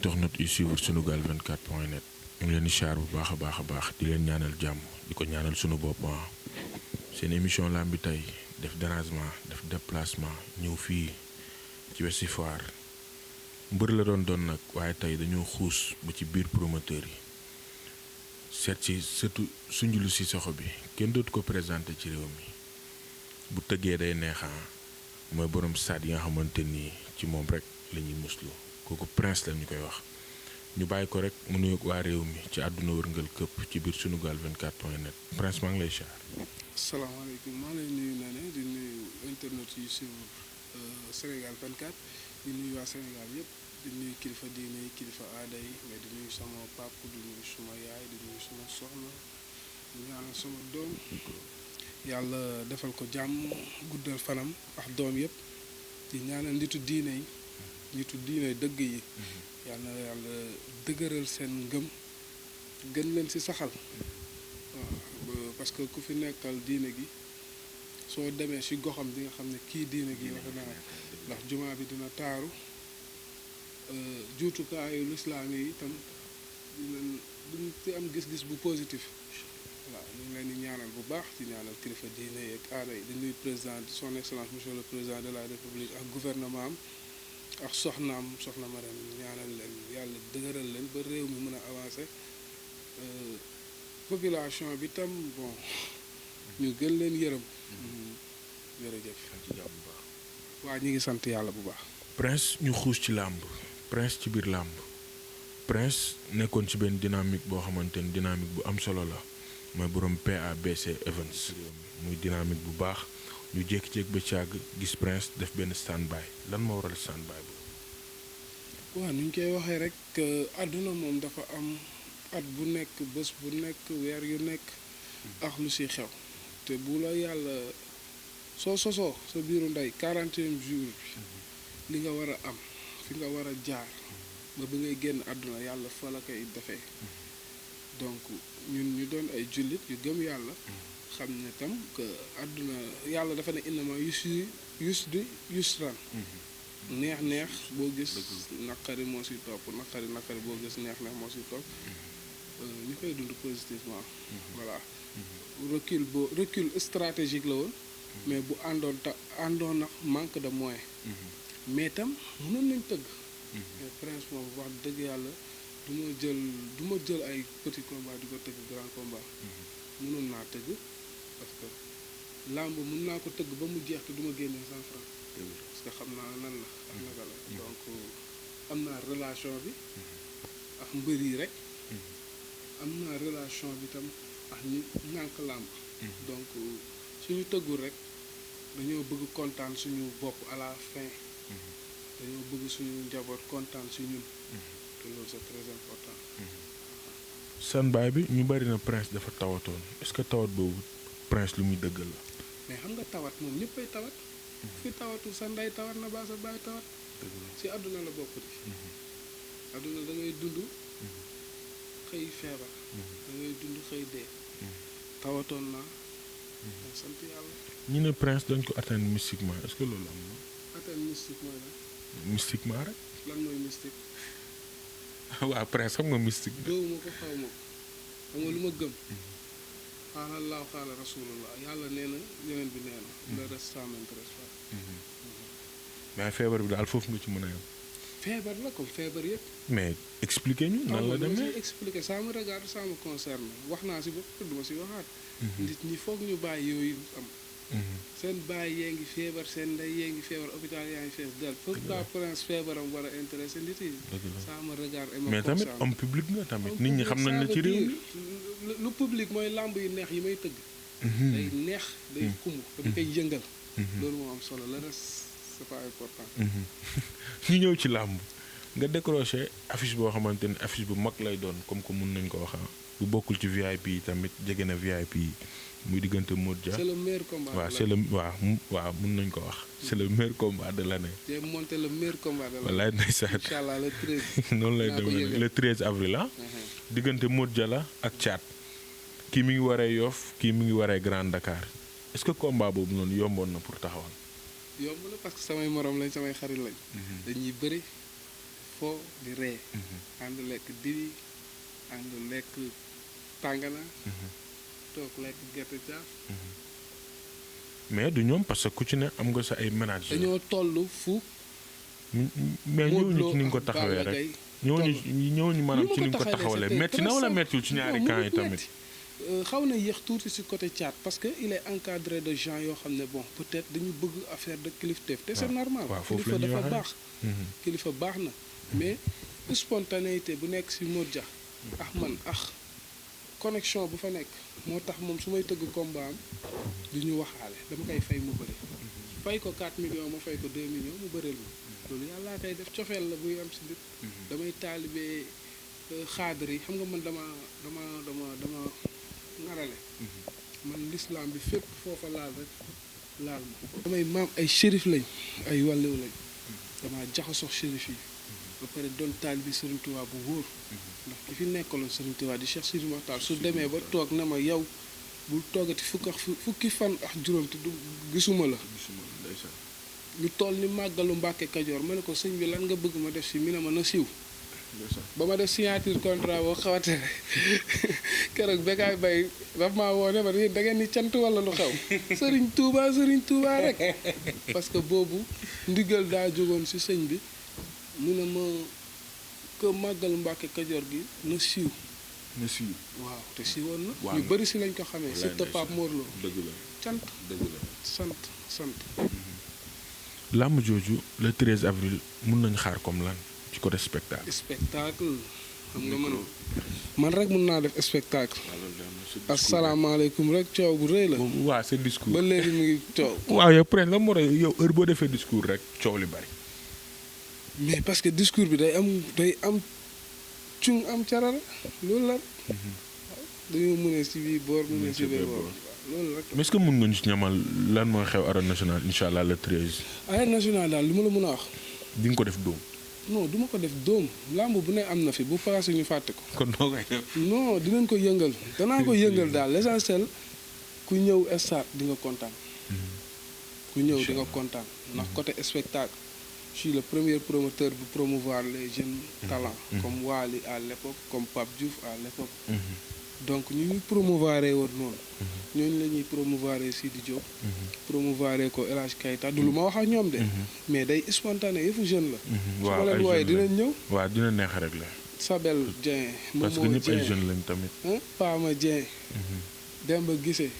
internet yu suivre Sunugal 24.net ñu ngi leen di xaar bu baax a baax di leen ñaanal jàmm di ko ñaanal sunu bopp seen émission lamb bi tey def dérangement def déplacement ñëw fii ci Ouest Foire mbër la doon nag waaye tey dañoo xuus ba ci biir promoteur yi seet ci surtout Soundiouly Cissokho bi kenn dootu ko présenté ci réew mi bu tëggee day neexaa mooy borom stade yi nga xamante ni ci moom rek la ñuy muslu kooku prince la ñu koy wax ñu bàyyi ko rek mu nuyoog waa réew mi ci àdduna wërngal këpp ci biir Sunugal 24.net prince maa ngi lay xaar. asalaamaaleykum maa lay nuyu Nene di nuyu internet yi sur Sénégal 24 di nuyu waa Sénégal yëpp di nuyu kilifa diine yi kilifa aada yi mais di nuyu sama pap di nuyu suma yaay di nuyu suma soxna di ñaanal sama doom yàlla defal ko jàmm guddal fanam ak doom yëpp di ñaanal nitu diine yi nitu diine dëgg yi yàlla yàlla dëgëral seen ngëm gën leen ci saxal waaw parce que ku fi nekkal diine gi soo demee ci goxam di nga xam ne kii diine gi wax naa ndax jumaa bi dina taaru juutukaayu lislaam yi itam duñ ci am gis-gis bu positif waaw ñu ngi leen di ñaanal bu baax ci ñaanal kilifa diine yi ak aada yi di nuyu président son excellence monsieur le président de la république ak gouvernement am ak soxna Marème ñaanal leen yàlla dëgëral leen ba réew mi mën a avancer population bi tam bon ñu gën leen yërëm jërëjëf waa ñi ngi sant yàlla bu baax. prince ñu xuus ci làmb prince ci biir làmb prince nekkoon ci benn dynamique boo xamante ni dynamique bu am solo la mooy borom PABC Events muy dynamique bu baax ñu jékki-jékki ba càgg gis prince def benn stand-by lan moo waral stand-by bu. waaw ni ñu koy waxee rek àdduna moom dafa am at bu nekk bés bu nekk weer yu nekk ak lu ci xew te bu la yàlla soo sosoo sa biiru ndey 41e jour bi li nga war a am fi nga war a jaar ba bi ngay génn àdduna yàlla fa la koy defee donc ñun ñu doon ay jullit yu gëm yàlla xam ne tam que àdduna yàlla dafa ne innama yusran neex boo gis naqari moo si topp naqari boo gis neex moo si topp ñu koy dund positivement voilà recul stratégique la woon mais bu àndoon nag manque de moyens mais tam mënoon nañ tëgg mais prince moom wax dëgg yàlla du ma jël ay petit combat di ko tëgg grand combat mënoon naa tëgg parce que làmb mën naa ko tëgg ba mu jeex te du ma génnee 100 francs parce que xam naa nan la ak naka la donc am naa relation bi ak mbër yi rek am naa relation bi tam ak ñi ñànk làmb donc suñu tëggul rek dañoo bëgg kontaan suñu bopp à la fin dañoo bëgg suñu njaboot kontaan si ñun te loolu c'est très important. stand-by bi ñu bari na prince dafa tawatoon est-ce que tawat boobu prince lu muy dëggal la. mais xam nga tawat moom ñëppay tawat. fi tawatul sa ndey tawat na ba sa baay tawat. ci àdduna la bokk di. àdduna da ngay dund. xëy feebar. da ngay dund xëy dee. tawatoon naa. sant yàlla. ñu ne prince dañ ko atteindre mystiquement est-ce que loolu am na. atteindre mystique mooy lan. mystiquement rek. lan mooy mystique. waaw prince xam nga mystique. gëwuma ko xaw ma ko xam nga lu ma gëm. xaala laaw xaala rasulullah yàlla nee na yeneen bi nee na. le reste ça m'intéresse pas. mais feebar bi daal foofu nga ci mën a yem. feebar la comme feebar yëpp. mais expliquer ñu nan la demee. expliquer ça me regarde ça me concerne wax naa si bopp du ma si waxaat. nit ñi foog ñu bàyyi yooyu am. seen baay yee ngi feebar seen ndey yee ngi feebar hôpital yaa ngi fees del pourquoi prince feebaram war a intéressé nit yi. ça me regarde et me mais tamit homme public nga tamit nit ñi xam nañ la ci réew mi. lu public mooy làmb yu neex yi may tëgg. day neex day xumb dañ koy yëngal. loolu moo am solo le reste c'est pas important. ñu ñëw ci làmb nga décroché affiche boo xamante ne affiche bu mag lay doon comme que mun nañ ko wax bu bokkul ci VIP yi tamit jege na VIP yi muy diggante Modou Dia. c'est le meilleur combat. waaw c'est le waaw mun nañ ko wax. c'est le meilleur combat de l'année. j'ai monté le meilleur combat de l'année. wallaay ndeysaan. inchallah le 13. noonu lay demee le 13 avril diggante Modou Dia la ak Thiat. kii mi ngi waree Yoff kii mi ngi waree Grand Dakar est-ce que combat boobu noonu yomboon na pour taxawal. yomb na parce que samay morom lañ samay xarit lañ. dañuy bëri foo di ree ànd lekk dibi ànd lekk tàngana toog lekk gerte caaf mais du ñoom parce que ku ci ne am nga sa ay manager dañoo toll fu mais ñëwuñu ci ni nga ko taxawee rek ñëwuñu maanaam ci ni nga ko taxawalee metti na wala mettiwul ci ñaari camp yi tamit xaw na yéex tuuti ci côté Thiat parce que il est encadré de gens yoo xam ne bon peut-être dañu bëgg affaire de kilifteef te c'est normal kilifa dafa baax kilifa baax na mais spontanéité bu nekk ci Modja man connexion bu fa nekk moo tax moom su may tëgg combat am du ñu waxaale dama koy fay mu bëri fay ko 4 millions ma fay ko 2 millions mu bëreel ma loolu yàllaa koy def cofeel la buy am ci nit damay taalibee xaadar yi xam nga man dama ngarale man l'islam bi fépp foofa laal rek laal ma damay maam ay shérif lañ ay wàllew lañ dama jaxasoo shérif yi ba pare doon taalibi Serigne Touba bu wóor ndax ki fi nekkaloon Serigne Touba di Cheikh Sidi Mokhtar su demee ba toog ne ma yow bul toogati fukki fan ak juróom te du gisuma la ñu toll ni màggalu Mbàkke Kajoor ma ne ko sëñ bi lan nga bëgg ma def si mi ne ma na siiw ba ma def signature contrat boo xawate keroog Bécaye Mbaye daf maa woo ne ma da ngeen ni cant wala lu xew Serigne Touba rek parce que boobu ndigal daa jógoon si sëñ bi mu ne ma ko màggalu Mbàkke Kajoor gi na siiw waaw te siiwoon na ñu bëri si lañ ko xamee surtout Pape Mor Lo dëgg la cant sant làmb jooju le 13 avril mun nañ xaar comme lan ci côté spectacle xam nga man rek mun naa def spectacle asalaamaaleykum rek coow bu rëy la waaw sa discours ba léegi mu ngi coow waaw yow prince la moo tax yow heure boo defee discours rek coow li bari mais parce que discours bi day am cung am carara loolu la dañoo mënee si bii boor mënee si bii boor loolu rek mais est-ce que mën nga ñu si ñamal lan mooy xew arène nationale incha allah le 13. arène nationale daal li ma la mën a wax di nga ko def dóom non du ma ko def dóom làmb bu ne am na fi bu passé ñu fàtte ko kon noo koy def non dinañ ko yëngal danaa ko yëngal daal l'essentiel ku ñëw stade di nga kontaan ku ñëw di nga kontaan ndax côté spectacle je suis le premier promoteur bu promouvoir les jeunes talents comme Wally à l'époque comme Pape Diouf à l'époque donc ñu ngi promouvoir woon noonu ñooñu la ñuy promouvoir Sidi Diop promouvoir ko El Hadj Keita du lu ma wax ak ñoom de mais day spontané yëfu jeune la su ma leen wooyee dinañ ñëw waaw dina neex rek la Sabel Dieng parce que ñëpp ay jeunes lañ tamit Pama Dieng Demba Gissé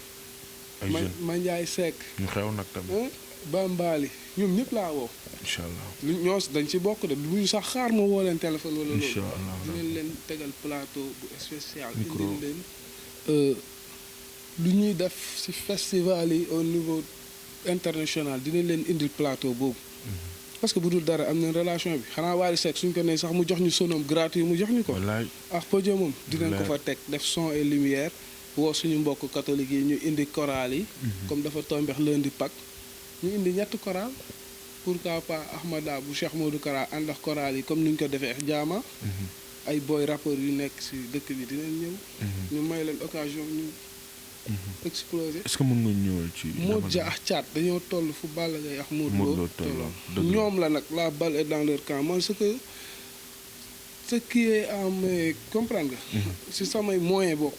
ay jeunes Mandiaye Seck ñu xew nag tamit Bambali ñoom ñëpp laa woo incha allah ñoo dañ ci bokk de bu ñu sax xaar ma woo leen téléphone wala loolu incha allah dinañ leen tegal plateau bu spécial indil leen lu ñuy def ci festival yi au niveau international dinañ leen indil plateau boobu parce que bu dul dara am nañ relation bi xanaa Wally Seck suñ ko ne sax mu jox ñu sonom gratuit mu jox ñu ko ak podium moom dinañ ko fa teg def son et lumière woo suñu mbokk catholique yi ñu indi chorale yi comme dafa tombeex lundi Pâques ñu indi ñetti chorale pourquoi pas Ahmada bu Cheikh Modou Kara ànd ak chorale yi comme ni ñu ko defee ak jaama ay boy rappeurs yu nekk ci dëkk bi dinañ ñëw ñu may leen occasion ñu exploser est-ce que mën nga ñëwal ci Modja ak Thiat dañoo toll fu Balla Gaye ak Modou Lo tolloo ñoom la nag la balle est dans leur camp man ce qui est à me comprendre nga ci samay moyen bokk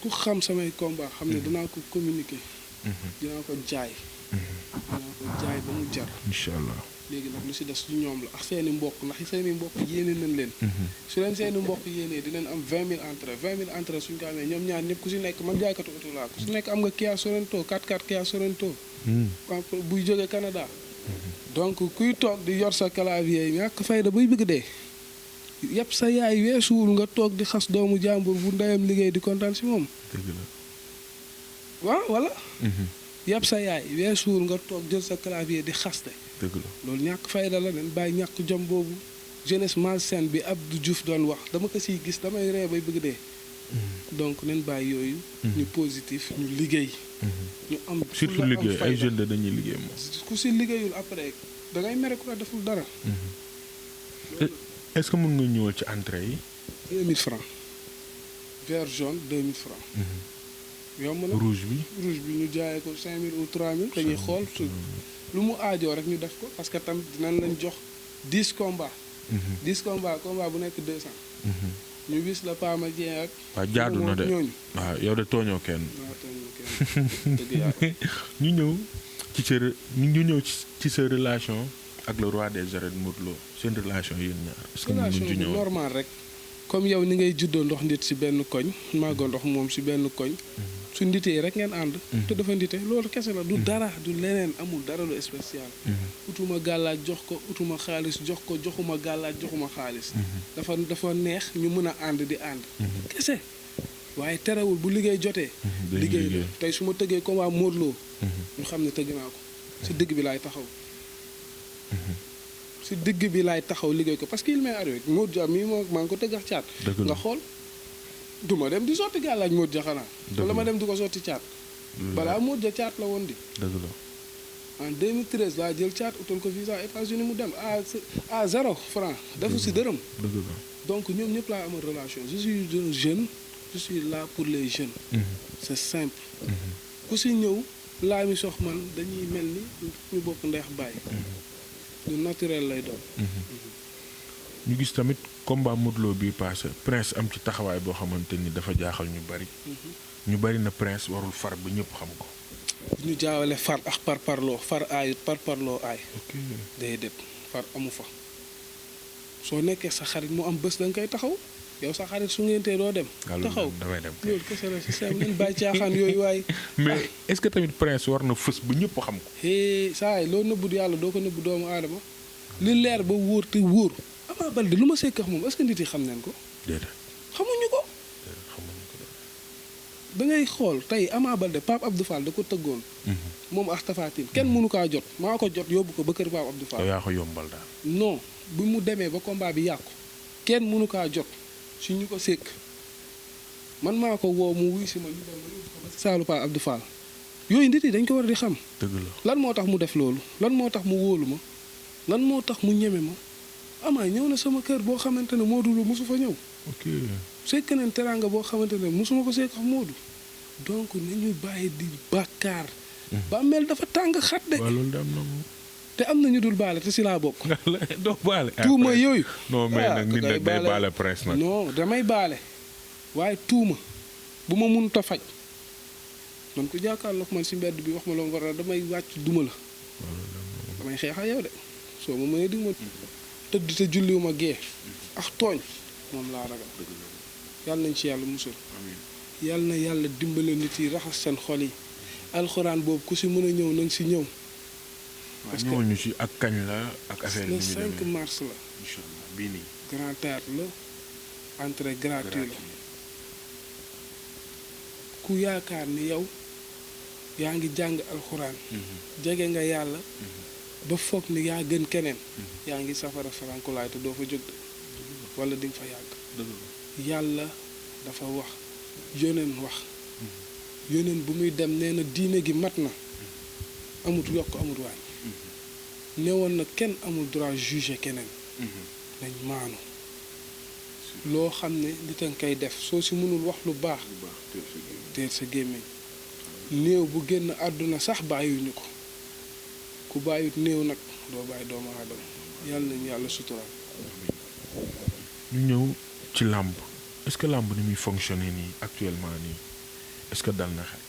ku xam samay combat xam ne danaa ko communiquer dinaa ko jaay ba mu jar incha allah léegi nag lu si des su ñoom la ak seeni mbokk ndax seeni mbokk yéene nañ leen su leen seeni mbokk yéenee dinañ am 20 000 entrées suñu ko amee ñoom ñaar ñëpp ku si nekk man jaaykatu oto laa ku si nekk am nga Kia Sorento 4x4 Kia Sorento buy jógee Canada donc kuy toog di yor sa clavier ñàkk fayda buy bëgg dee yëpp sa yaay weesuwul nga toog di xas doomu jàmbur bu ndeyam liggéey di kontaan si moom waaw wala yàpp sa yaay weesuwul nga toog jël sa clavier di xaste dëgg la loolu ñàkk fayda la nen bàyyi ñàkk jom boobu jeunesse malsaine bi Abdou Diouf doon wax dama ko siy gis damay ree bay bëgg dee donc nen bàyyi yooyu ñu positif ñu liggéey ñu am surtout liggéey ay jeunes dañuy liggéey moom ku si liggéeyul après da ngay mere ku la deful dara est-ce que mën nga ñëwal ci entrée yi 2000 francs vert jaune 2000 francs yomb na rouge bi ñu jaayee ko 5000 ou 3000 dañuy xool lu mu aajoo rek ñu def ko parce que tam dinañ lañ jox 10 combats. 10 combats combat bu nekk 200. ñu wis la Pama Dieng ak. waaw jaadu na de ñooñu. waaw yow de tooñoo kenn. waaw tooñoo kenn dëgg yàlla. ñu ñëw ci sa relation ak le roi des arènes Modou Lo seen relation yéen ñaar. est-ce que ñu relation mën ci bi ñëw normal rek. comme yow ni ngay juddoo ndox nit si benn koñ màggoo ndox moom si benn koñ. su nditee rek ngeen ànd. te dafa ndite loolu kese la du dara du leneen amul dara lu spécial. utuma gàllaaj jox ko utuma xaalis jox ko joxuma gàllaaj joxuma xaalis. dafa neex ñu mën a ànd di ànd. kese waaye terewul bu liggéey jotee. liggéey la tey su ma tëggee combat Modou Lo ñu xam ne tëgg naa ko si digg bi laay taxaw. si digg bi laay taxaw liggéey ko parce que il m'est arrivé Modou Dia mii maa ngi ko tëggax caat. nga xool. du ma dem di sotti gàllaaj Modou Dia xanaa. wala ma dem di ko sotti caat. balaa Modou Dia caat la woon di. dëgg la. en 2013 laa jël caat utal ko visa États-Unis mu dem à 0 franc defu si dërëm. dëgg la. donc ñoom ñëpp laa amal relation je suis un jeune je suis là pour les jeunes. c'est simple. ku si ñëw laa mi sox man dañuy mel ni ñu bokk ndeex bàyyi. lu naturel lay doon. ñu gis tamit combat Modou Lo bii passé Prince am ci taxawaay boo xamante ni dafa jaaxal ñu bari. ñu bari na Prince warul far ba ñëpp xam ko. ñu jaawale far ak parparloo far aayut parparloo aay. ok déedéet far amu fa. soo nekkee sa xarit mu am bés da nga koy taxaw yow sa xarit su ngeen doo dem. taxaw damay dem loolu kese la si seen leen bàyyi caaxaan yooyu waaye. mais est-ce que tamit Prince war na fës ba ñëpp xam ko. saa yi loo nëbbut yàlla doo ko nëbbu doomu aadama li leer ba wóor te wóor. Ama Baldé lu ma sekk ak moom est-ce que nit yi xam nañ ko. déedéet. xamuñu ko. da ngay xool tey Ama Baldé Pape Abdou Fall da ko tëggoon. moom ak Tapha Tine kenn mënu kaa jot maa ko jot yóbbu ko ba kër Pape Abdou Fall. yaa ko yombal daal. non bi mu demee ba combat bi yàqu kenn mënu kaa jot si ñu ko sekk man maa ko woo mu wuy si ma ñu dem ba saalu Pape Abdou Fall yooyu nit yi dañ ko war di xam. dëgg la. lan moo tax mu def loolu lan moo tax mu wóolu ma lan moo tax mu ñeme ma Ama ñëw na sama kër boo xamante ne Modou Lo mosu fa ñëw. ok sekk nañ teraanga boo xamante ne mosuma ko sekk ak Modou donc nañu bàyyi di bàkkaar. bàmmeel dafa tàng xat de. waaw loolu de am na moom. te am na ñu dul baale te si laa bokk. doo baale. tuuma yooyu. non mais nag nit nag day baale Prince nag. non damay baale waaye tuuma bu ma mënut a faj man ko jàkkaarloog man si mbedd bi wax ma loo war a damay wàcc duma la. damay xeex ak yow de soo ma mënee di ma tëdd te julliwuma gee ak tooñ moom laa ragal yàlla nañ ci yàlla musul. yàlla na yàlla dimbale nit yi raxas seen xol yi alxuraan boobu ku si mën a ñëw nañ si ñëw. parce que ñëwal ñu si ak kañ la ak affaire le 5 mars la. incha allah bii nii. grand théâtre la entrée gratuite la ku yaakaar ni yow yaa ngi jàng alxuraan. jege nga yàlla. ba foog ni yaa gën keneen. yaa ngi safara farankulaay te doo fa jóg de wala di nga fa yàgg. yàlla dafa wax yoneen wax. yoneen bu muy dem nee na diine gi mat na amut yokk amut waañ. newoon na kenn amul droit juger keneen. nañ maanu. loo xam ne nit a nga koy def soo si mënul wax lu baax. teer sa gémmiñ néew bu génn àdduna sax bàyyiwuñu ko ku bàyyiwut néew nag doo bàyyi doomu aadama yàlla nañu yàlla suturaal. ñu ñëw ci làmb est-ce que làmb ni muy fonctionner nii actuellement nii est-ce que dal na xel.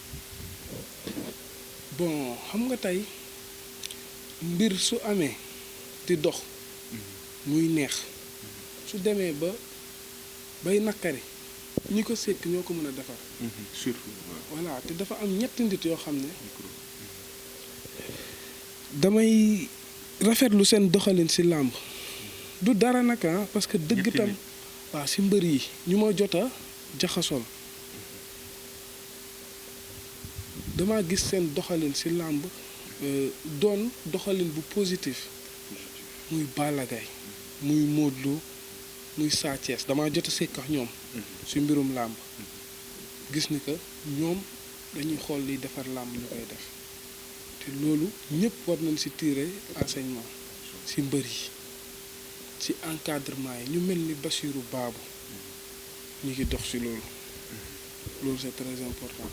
bon xam nga tey mbir su amee di dox muy neex su demee ba bay nakkari ñi ko sekk ñoo ko mën a defar. surtout voilà te dafa am ñetti nit yoo xam ne damay rafetlu seen doxalin ci làmb du dara nag parce que dëgg tam waaw ci mbër yi ñu ma jot a jaxasool dama gis seen doxalin ci làmb doon doxalin bu positif muy Balla Gaye muy Modou Lo muy Sa Thiès damaa jot a sekk ak ñoom ci mbirum làmb gis ni que ñoom dañuy xool liy defar làmb ñu koy def te loolu ñëpp war nañ ci tirer enseignement ci mbër yi ci encadrement yi ñu mel ni Bassirou Babou ñu ngi dox ci loolu c'est très important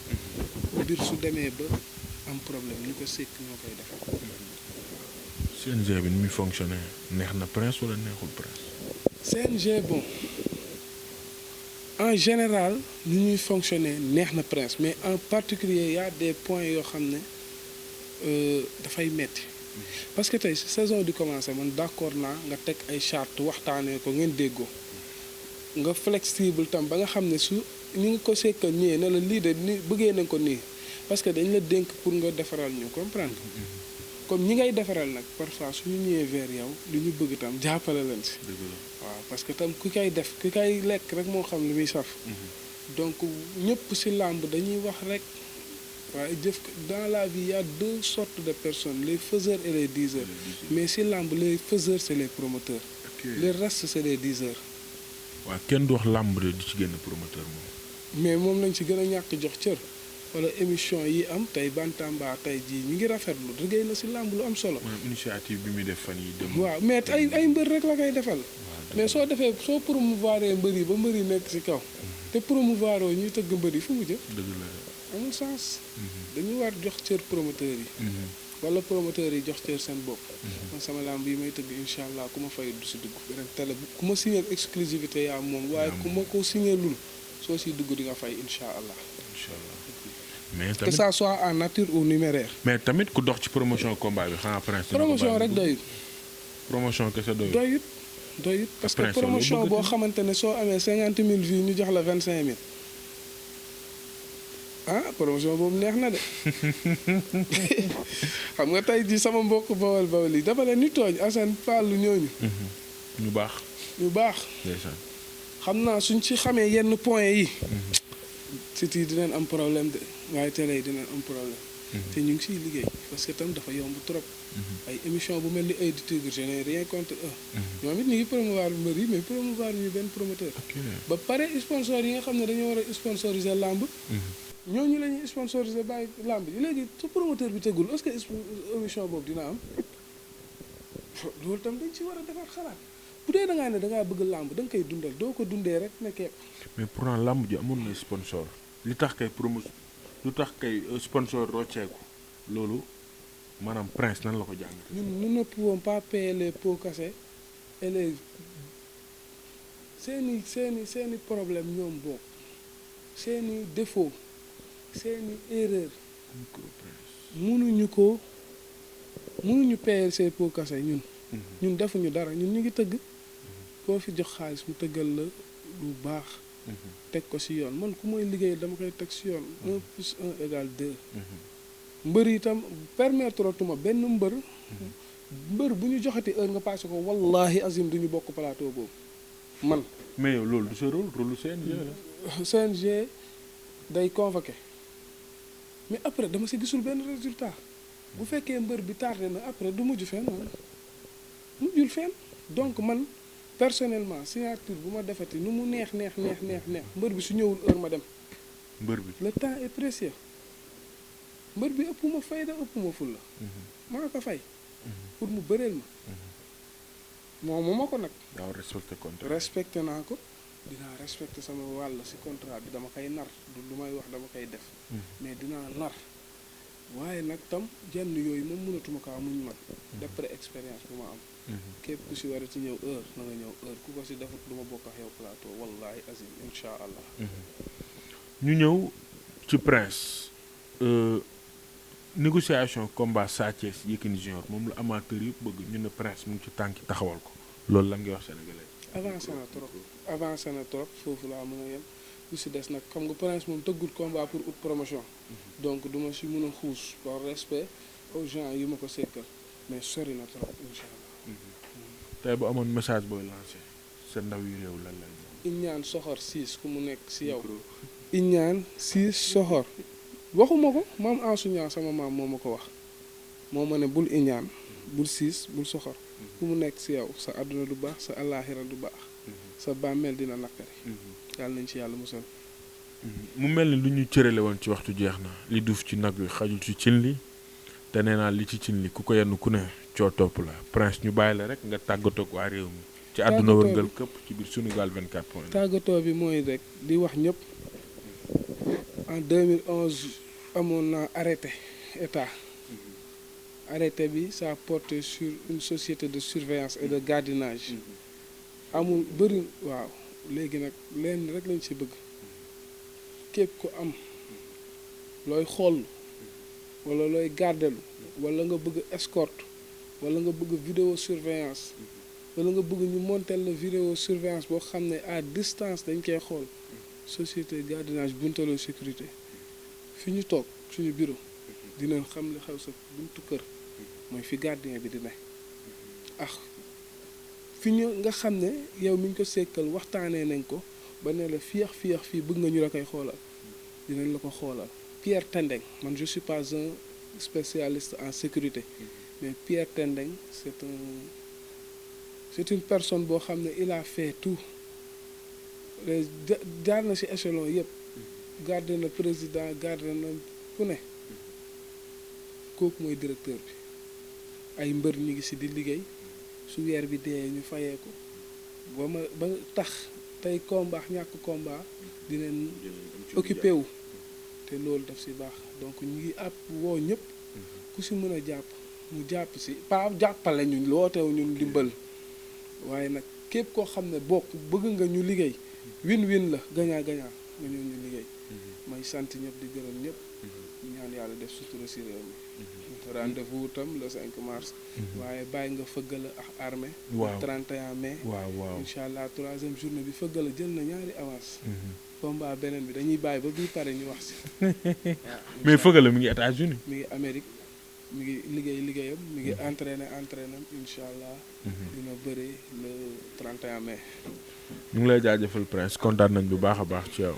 mbir su demee ba am problème ñu ko sekk ñoo koy defar. CNG bi ni muy fonctionner neex na Prince wala neexul Prince. CNG bon en général ni ñuy fonctionner neex na Prince mais en particulier y a des points yoo xam ne dafay metti parce que tey saison di commencer man d'accord naa nga teg ay charte waxtaanee ko ngeen déggoo nga flexible tam ba nga xam ne su ni nga ko sekkal ñëwee ne la lii de ni bëggee nañ ko nii parce que dañ la dénk pour nga defaral ñu comprendre comme ñi ngay defaral nag parfois suñu ñëwee vers yow li ñu bëgg tam jàppale leen si waaw parce que tam ku kay def ku kay lekk rek moo xam li muy saf donc ñëpp si làmb dañuy wax rek waaye jëf dans la vie il y a deux sortes de personnes les faiseurs et les diseurs mais si làmb les faiseurs c'est les promoteurs le reste c'est les diseurs waaw kenn du wax làmb de di ci génn promoteur moom mais moom lañ ci gën a ñàkk jox cër wala émission yi am tey Bantamba tey jii ñu ngi rafetlu liggéey na si làmb lu am solo. maanaam initiative bi muy def fan yi dem. waaw mais ay mbër rek la koy defal. mais soo defee soo promouvoir mbër yi ba mbër yi nekk si kaw. te promouvoir ñuy tëgg mbër yi fu mu jëm. dëgg la amul sens. dañu war jox cër promoteur yi. wala promoteur yi jox cër seen bopp. man sama làmb yi may tëgg incha allah ku ma fay du si dugg beneen télé ku ma signé exclusivité yaa moom waaye ku ma ko signé lul soo siy dugg di nga fay incha allah. incha allah. mais tamit que ça soit en nature ou numéraire. mais tamit ku dox ci promotion combat bi xanaa Prince. promotion rek doyut. promotion kese doyut parce que promotion boo xamante ne soo amee 50 000 vues ñu jox la 25 000 ah promotion boobu neex na de xam nga tey jii sama mbokk bawal yi dafa leen ñu tooñ Assane Fallou ñooñu. ñu baax. ñu baax. xam naa suñ ci xamee yenn point yi. site yi dinañ am problème de waaye télé yi dinañ am problème. te ñu ngi siy liggéey parce que tam dafa yomb trop. ay émission bu mel ni Oeil du Tigre je n'ai rien contre eux. ñoom it ñu ngi promouvoir mbër yi mais promouvoir ñu benn promoteur. ba pare sponsor yi nga xam ne dañoo war a sponsoriser làmb. ñooñu la ñuy sponsoriser bàyyi làmb yi léegi su promoteur bi tegul est-ce que émission boobu dina am loolu tam dañ ci war a defar xalaat bu dee da ngaa ne da ngaa bëgg làmb da nga koy dundal doo ko dundee rek ne kepp. mais pourtant làmb ji amoon na sponsor li tax kay lu tax kay sponsor rocceeku loolu maanaam Prince nan la ko jàng. ñun nous ne pouvons pas payer les pots cassés et les seeni problème ñoom bokk seeni défaut seeni erreur mënuñu payer ces pots cassés ñun defuñu dara ñun ñu ngi tëgg koo fi jox xaalis mu tëggal la lu baax teg ko ci yoon man ku mooy liggéey dama koy teg ci yoon 1 + 1 = 2 mbër itam permettre tuma benn mbër bu ñu joxati heure nga passé ko wallahi azim duñu bokk plateau boobu man mais yow loolu du sa rôle CNG la CNG day convoqué mais après dama ci gisul benn résultat bu fekkee mbër bi tardé na après du mujjul fenn donc man personnellement signature bu ma defati nu mu neex mbër bi su ñëwul heure ma dem. mbër bi le temps est précieux mbër bi ëpp ma fayda ëpp ma fulla maa ko fay. pour mu bëreel ma moomu ma ko nag. waaw respecté contrat respecté naa ko dinaa respecté sama wàll ci contrat bi dama koy nar du lu may wax dama koy def. mais dinaa nar waaye nag tam jenn yooyu moom mënatuma kaa muñ man. d'après expérience bu ma am. képp ku ci war a ci ñëw heure na nga ñëw heure ku ko ci defut du ma bokk ak yow plateau wallahi azim incha allah. ñu ñëw ci Prince négociation combat Sa Thiès Yékini Junior moom la amateur yëpp bëgg ñu ne Prince mu ngi ci tànki taxawal ko loolu lan ngay wax sénégalais. avancé na trop foofu laa mën a yem lu ci des nag xam nga Prince moom tëggul combat pour ut promotion. donc du ma ci mën a xuus par respect aux gens yi ma ko sekkal mais sori na trop incha allah. tey bu amoon message booy lancé sa ndaw yu réew lan lay doon. Iñaan soxor 6 ku mu nekk ci yow. Iñaan 6 soxor. waxuma ko maam Ansuñaan sama maam moo ma ko wax moo ma ne bul iñaan bul 6 bul soxor. ku mu nekk ci yow sa àdduna du baax sa àllaaxira du baax. sa bàmmeel dina nakkari. yàlla nañ ci yàlla musal. mu mel ni lu ñu cërale woon ci waxtu jeex na li duuf ci nag wi xajul ci cin li te nee naa li ci cin li ku ko yenn ku ne coo topp la Prince ñu bàyyi la rek nga tàggatoo ak waa réew mi. ci àdduna wërngal këpp ci biir Sunugal 24. tàggatoo bi mooy rek di wax ñëpp en 2011 amoon naa arrêté état arrêté bi ça porte sur une société de surveillance et de gardiennage amul bëri waaw léegi nag leen rek lañ ci bëgg képp ku am looy xool wala looy gardelu wala nga bëgg escorte wala nga bëgg vidéo surveillance wala nga bëgg ñu monter la vidéo surveillance boo xam ne à distance dañ koy xool société gardiennage buntaloo sécurité fi ñu toog suñu bureau dinañ xam li xew sa buntu kër mooy fi gardien bi di ne fi ñu nga xam ne yow mi ñu ko sekkal waxtaanee nañ ko ba ne la fii bëgg nga ñu la koy xoolal dinañ la ko xoolal Pierre Tendeng man je suis pas un spécialiste en sécurité mais Pierre Tendeng c'est une personne boo xam ne il a fait tout jaar na ci échelon yëpp garde na président garde na ku ne kooku mooy directeur bi ay mbër ñu ngi ci di liggéey su weer bi dee ñu fayee ko ba tax tey combat ñàkk combat dinañ occupé wu te loolu daf ci baax donc ñu ngi woo ñëpp ku ci mën a jàpp mu jàpp ci pas jàppale ñu looteew ñun ndimbal waaye nag képp koo xam ne bokk bëgg nga ñu liggéey win-win la gagnant nga ñëw ñu liggéey may sant ñëpp di gërëm ñëpp ñaan yàlla def sutura ci réew mi rendez-vous tam le 5 mars waaye bàyyi nga fëggala ak armée waaw 31 mai waaw incha allah 3e journée bi fëggala jël na ñaari avance combat beneen bi dañuy bàyyi ba bii pare ñu wax ci mais fëggala mi ngi États-Unis mi ngi Amérique mi ngi liggéeyam mi ngi entraîné incha allah dina bëri le 31 mai ñu ngi lay jaajëfal Prince kontaan nañ bu baax a baax ci yow